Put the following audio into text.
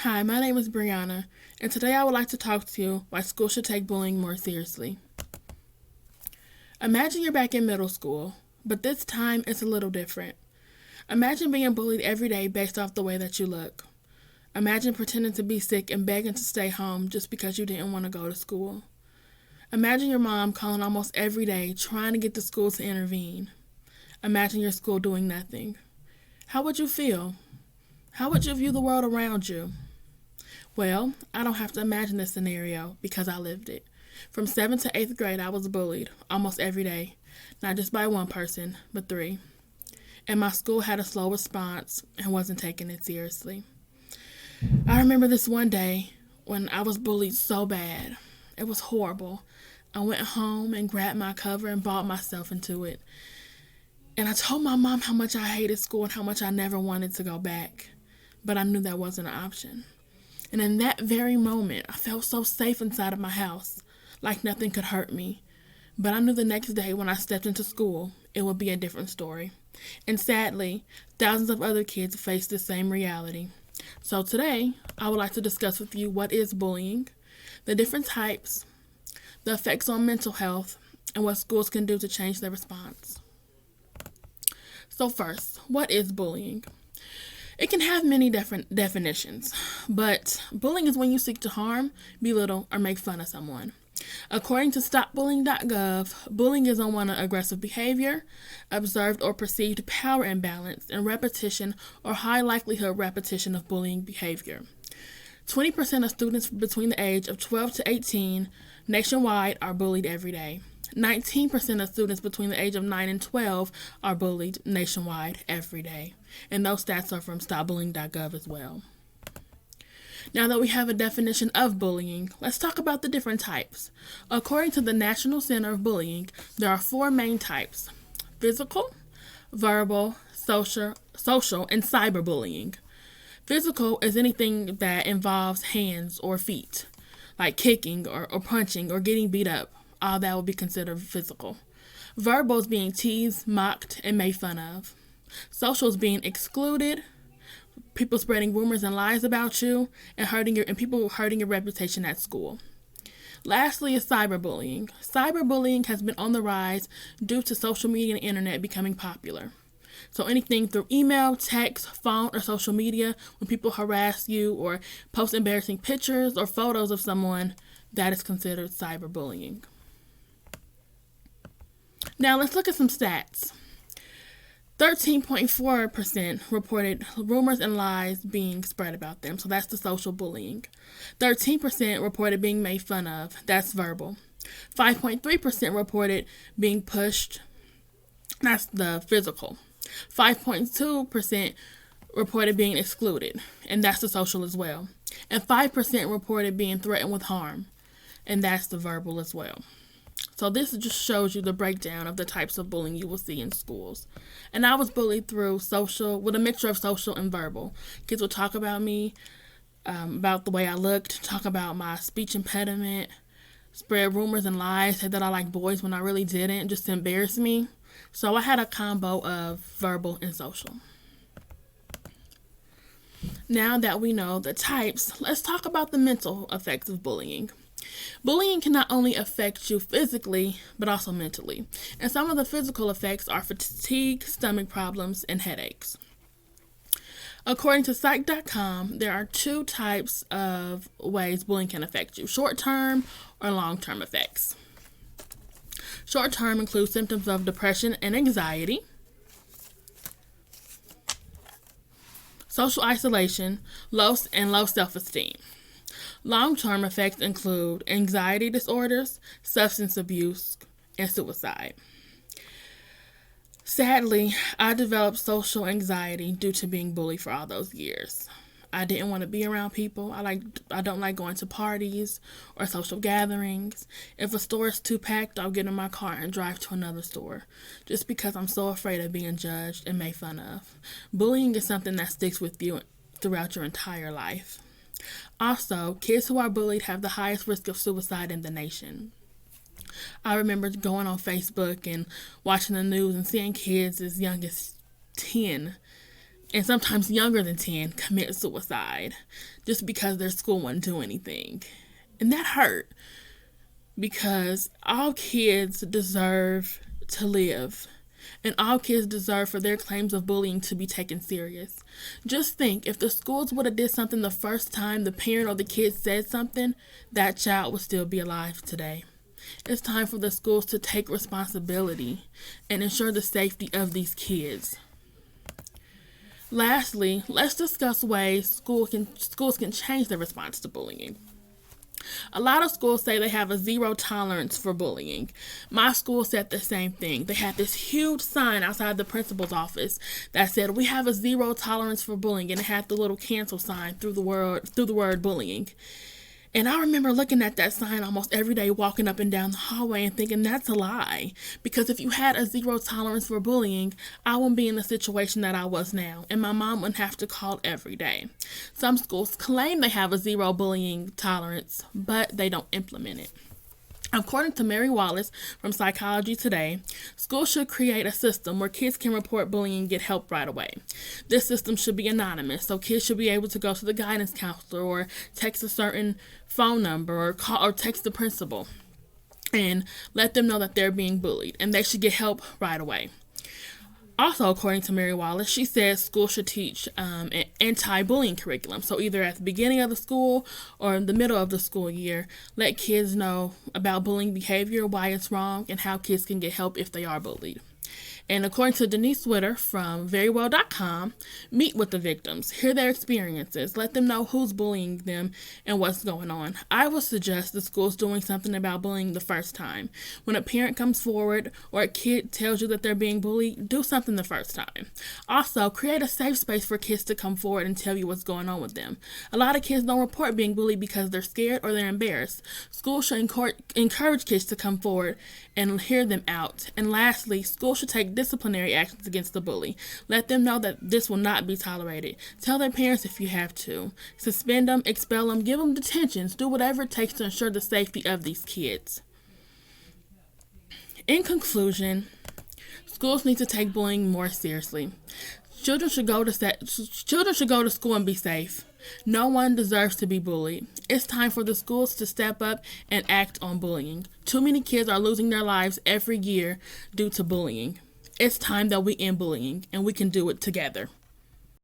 Hi, my name is Brianna, and today I would like to talk to you why schools should take bullying more seriously. Imagine you're back in middle school, but this time it's a little different. Imagine being bullied every day based off the way that you look. Imagine pretending to be sick and begging to stay home just because you didn't want to go to school. Imagine your mom calling almost every day trying to get the school to intervene. Imagine your school doing nothing. How would you feel? How would you view the world around you? Well, I don't have to imagine this scenario because I lived it. From 7th to 8th grade, I was bullied almost every day, not just by one person, but three. And my school had a slow response and wasn't taking it seriously. I remember this one day when I was bullied so bad. It was horrible. I went home and grabbed my cover and balled myself into it. And I told my mom how much I hated school and how much I never wanted to go back. But I knew that wasn't an option. And in that very moment, I felt so safe inside of my house, like nothing could hurt me. But I knew the next day when I stepped into school, it would be a different story. And sadly, thousands of other kids face the same reality. So today, I would like to discuss with you what is bullying, the different types, the effects on mental health, and what schools can do to change their response. So first, what is bullying? It can have many different definitions, but bullying is when you seek to harm, belittle, or make fun of someone. According to StopBullying.gov, bullying is unwanted aggressive behavior, observed or perceived power imbalance, and repetition or high likelihood repetition of bullying behavior. 20% of students between the age of 12 to 18 nationwide are bullied every day. 19% of students between the age of 9 and 12 are bullied nationwide every day. And those stats are from StopBullying.gov as well. Now that we have a definition of bullying, let's talk about the different types. According to the National Center of Bullying, there are four main types: physical, verbal, social, and cyberbullying. Physical is anything that involves hands or feet, like kicking or punching or getting beat up. All that would be considered physical. Verbal is being teased, mocked, and made fun of. Social is being excluded, people spreading rumors and lies about you, and people hurting your reputation at school. Lastly is cyberbullying. Cyberbullying has been on the rise due to social media and internet becoming popular. So anything through email, text, phone, or social media, when people harass you or post embarrassing pictures or photos of someone, that is considered cyberbullying. Now let's look at some stats. 13.4% reported rumors and lies being spread about them. So that's the social bullying. 13% reported being made fun of. That's verbal. 5.3% reported being pushed. That's the physical. 5.2% reported being excluded. And that's the social as well. And 5% reported being threatened with harm. And that's the verbal as well. So this just shows you the breakdown of the types of bullying you will see in schools. And I was bullied through social, with a mixture of social and verbal. Kids would talk about me, about the way I looked, talk about my speech impediment, spread rumors and lies, say that I like boys when I really didn't, just to embarrass me. So I had a combo of verbal and social. Now that we know the types, let's talk about the mental effects of bullying. Bullying can not only affect you physically, but also mentally. And some of the physical effects are fatigue, stomach problems, and headaches. According to Psych.com, there are two types of ways bullying can affect you: short-term or long-term effects. Short-term includes symptoms of depression and anxiety, social isolation, low self-esteem. Long-term effects include anxiety disorders, substance abuse, and suicide. Sadly, I developed social anxiety due to being bullied for all those years. I didn't want to be around people. I don't like going to parties or social gatherings. If a store is too packed, I'll get in my car and drive to another store, just because I'm so afraid of being judged and made fun of. Bullying is something that sticks with you throughout your entire life. Also, kids who are bullied have the highest risk of suicide in the nation. I remember going on Facebook and watching the news and seeing kids as young as 10 and sometimes younger than 10, commit suicide just because their school wouldn't do anything. And that hurt because all kids deserve to live. And all kids deserve for their claims of bullying to be taken serious. Just think, if the schools would have did something the first time the parent or the kid said something, that child would still be alive today. It's time for the schools to take responsibility and ensure the safety of these kids. Lastly, let's discuss ways schools can change their response to bullying. A lot of schools say they have a zero tolerance for bullying. My school said the same thing. They had this huge sign outside the principal's office that said, "We have a zero tolerance for bullying," and it had the little cancel sign through the word bullying. And I remember looking at that sign almost every day, walking up and down the hallway and thinking that's a lie. Because if you had a zero tolerance for bullying, I wouldn't be in the situation that I was now, and my mom wouldn't have to call every day. Some schools claim they have a zero bullying tolerance, but they don't implement it. According to Mary Wallace from Psychology Today, schools should create a system where kids can report bullying and get help right away. This system should be anonymous, so kids should be able to go to the guidance counselor or text a certain phone number or call or text the principal and let them know that they're being bullied, and they should get help right away. Also, according to Mary Wallace, she says schools should teach an anti-bullying curriculum. So either at the beginning of the school or in the middle of the school year, let kids know about bullying behavior, why it's wrong, and how kids can get help if they are bullied. And according to Denise Witter from verywell.com, meet with the victims, hear their experiences, let them know who's bullying them and what's going on. I would suggest the schools doing something about bullying the first time. When a parent comes forward or a kid tells you that they're being bullied, do something the first time. Also, create a safe space for kids to come forward and tell you what's going on with them. A lot of kids don't report being bullied because they're scared or they're embarrassed. Schools should encourage kids to come forward and hear them out. And lastly, schools should take disciplinary actions against the bully. Let them know that this will not be tolerated. Tell their parents if you have to. Suspend them, expel them, give them detentions. Do whatever it takes to ensure the safety of these kids. In conclusion, schools need to take bullying more seriously. Children should go to school and be safe. No one deserves to be bullied. It's time for the schools to step up and act on bullying. Too many kids are losing their lives every year due to bullying. It's time that we end bullying, and we can do it together.